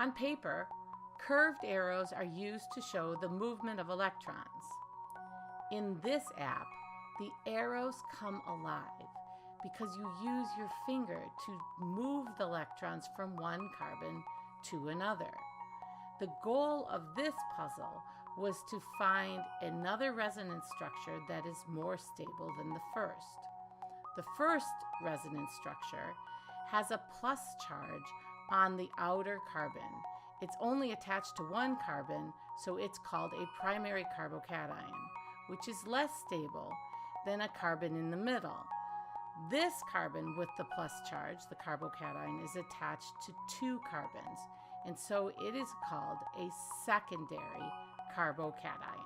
On paper, curved arrows are used to show the movement of electrons. In this app, the arrows come alive because you use your finger to move the electrons from one carbon to another. The goal of this puzzle was to find another resonance structure that is more stable than the first. The first resonance structure has a plus charge on the outer carbon. It's only attached to one carbon, so it's called a primary carbocation, which is less stable than a carbon in the middle. This carbon with the plus charge, the carbocation, is attached to two carbons, and so it is called a secondary carbocation.